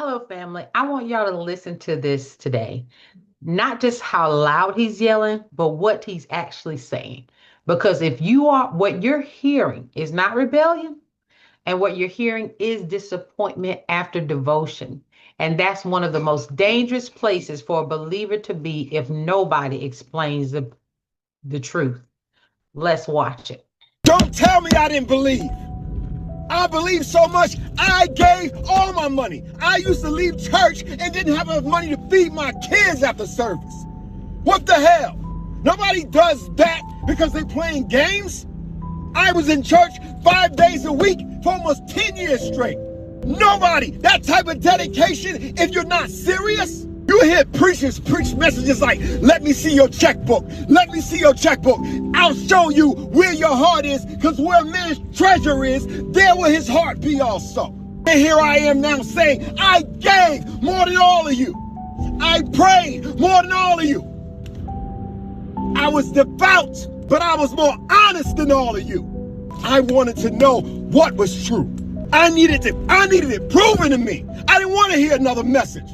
Hello, family. I want y'all to listen to this today. Not just how loud he's yelling, but what he's actually saying. Because if you are, what you're hearing is not rebellion, and what you're hearing is disappointment after devotion. And that's one of the most dangerous places for a believer to be if nobody explains the truth. Let's watch it. Don't tell me I didn't believe. I believed so much, I gave all my money. I used to leave church and didn't have enough money to feed my kids after service. What the hell? Nobody does that because they're playing games? I was in church 5 days a week for almost 10 years straight. Nobody, that type of dedication, if you're not serious. You hear preachers preach messages like, let me see your checkbook. Let me see your checkbook. I'll show you where your heart is, because where a man's treasure is, there will his heart be also. And here I am now saying, I gave more than all of you. I prayed more than all of you. I was devout, but I was more honest than all of you. I wanted to know what was true. I needed it proven to me. I didn't want to hear another message.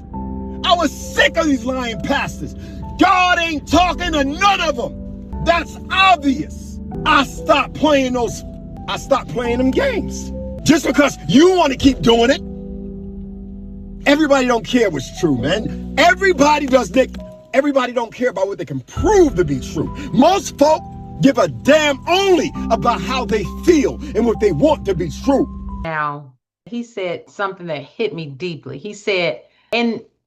I was sick of these lying pastors. God ain't talking to none of them. That's obvious. I stopped playing them games. Just because you want to keep doing it. Everybody don't care what's true, man. Everybody don't care about what they can prove to be true. Most folk give a damn only about how they feel and what they want to be true. Now, he said something that hit me deeply. He said,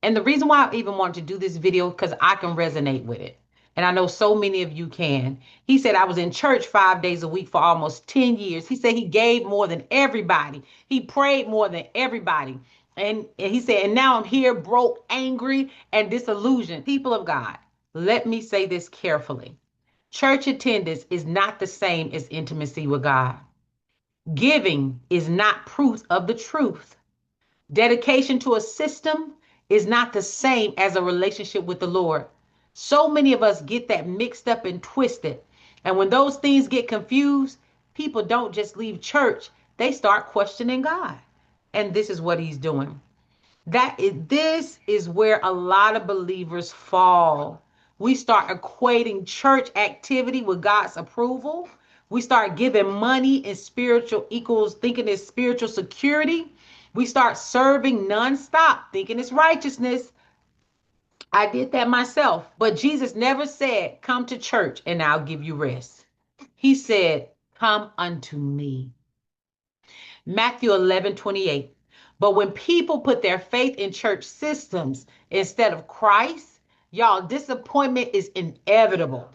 and the reason why I even wanted to do this video, because I can resonate with it. And I know so many of you can. He said, I was in church 5 days a week for almost 10 years. He said he gave more than everybody. He prayed more than everybody. And he said, and now I'm here broke, angry, and disillusioned. People of God, let me say this carefully. Church attendance is not the same as intimacy with God. Giving is not proof of the truth. Dedication to a system is not the same as a relationship with the Lord. So many of us get that mixed up and twisted. And when those things get confused, people don't just leave church, they start questioning God. And this is what he's doing. This is where a lot of believers fall. We start equating church activity with God's approval. We start giving money and spiritual equals thinking it's spiritual security. We start serving nonstop, thinking it's righteousness. I did that myself. But Jesus never said, come to church and I'll give you rest. He said, come unto me. Matthew 11:28. But when people put their faith in church systems instead of Christ, y'all, disappointment is inevitable.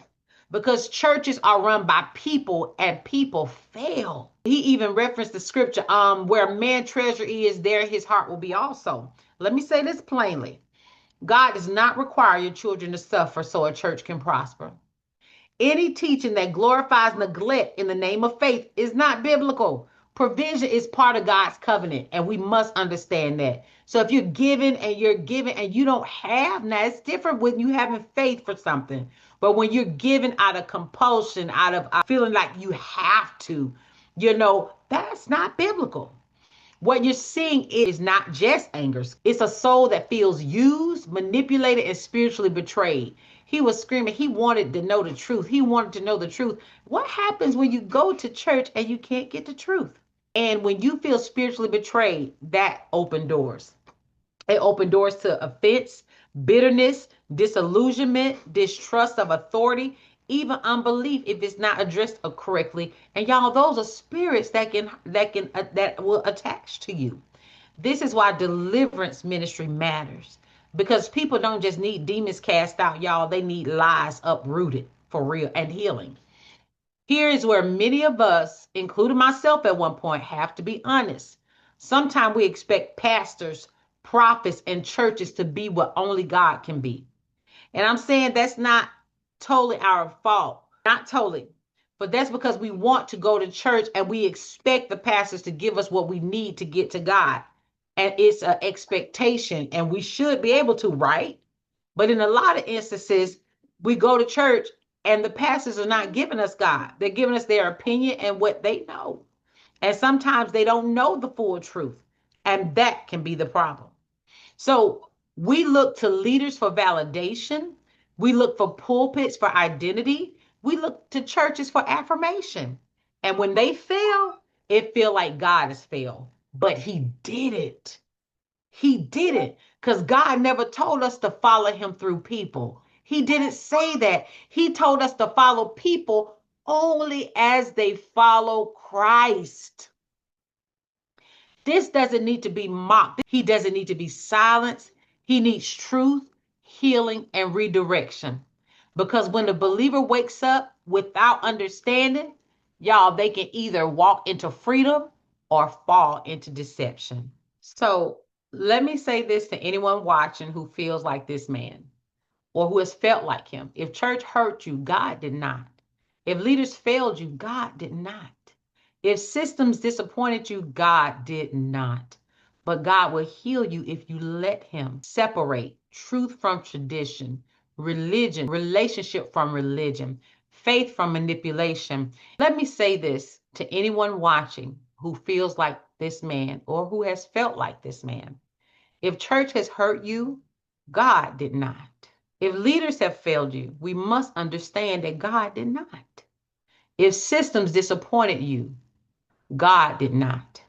Because churches are run by people and people fail. He even referenced the scripture, where a man's treasure is, there his heart will be also. Let me say this plainly. God does not require your children to suffer so a church can prosper. Any teaching that glorifies neglect in the name of faith is not biblical. Provision is part of God's covenant, and we must understand that. So if you're giving and you don't have, now it's different when you having faith for something. But when you're giving out of compulsion, out of feeling like you have to, that's not biblical. What you're seeing is not just anger. It's a soul that feels used, manipulated, and spiritually betrayed. He was screaming. He wanted to know the truth. He wanted to know the truth. What happens when you go to church and you can't get the truth? And when you feel spiritually betrayed, that opened doors. It opened doors to offense, bitterness, disillusionment, distrust of authority, even unbelief if it's not addressed correctly. And y'all, those are spirits that will attach to you. This is why deliverance ministry matters, because people don't just need demons cast out, y'all. They need lies uprooted for real and healing. Here is where many of us, including myself at one point, have to be honest. Sometimes we expect pastors, prophets, and churches to be what only God can be. And I'm saying that's not totally our fault. Not totally. But that's because we want to go to church and we expect the pastors to give us what we need to get to God. And it's an expectation, and we should be able to, right? But in a lot of instances, we go to church and the pastors are not giving us God. They're giving us their opinion and what they know. And sometimes they don't know the full truth. And that can be the problem. So we look to leaders for validation. We look for pulpits for identity. We look to churches for affirmation. And when they fail, it feel like God has failed. But he did it. He didn't, because God never told us to follow him through people. He didn't say that. He told us to follow people only as they follow Christ. This doesn't need to be mocked. He doesn't need to be silenced. He needs truth, healing, and redirection. Because when the believer wakes up without understanding, y'all, they can either walk into freedom or fall into deception. So let me say this to anyone watching who feels like this man or who has felt like him. If church hurt you, God did not. If leaders failed you, God did not. If systems disappointed you, God did not. But God will heal you if you let him separate truth from tradition, religion, relationship from religion, faith from manipulation. Let me say this to anyone watching who feels like this man or who has felt like this man. If church has hurt you, God did not. If leaders have failed you, we must understand that God did not. If systems disappointed you, God did not.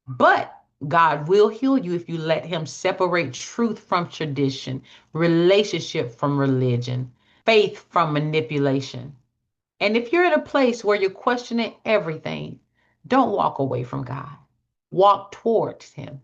But God will heal you if you let him separate truth from tradition, relationship from religion, faith from manipulation. And if you're in a place where you're questioning everything, don't walk away from God. Walk towards him.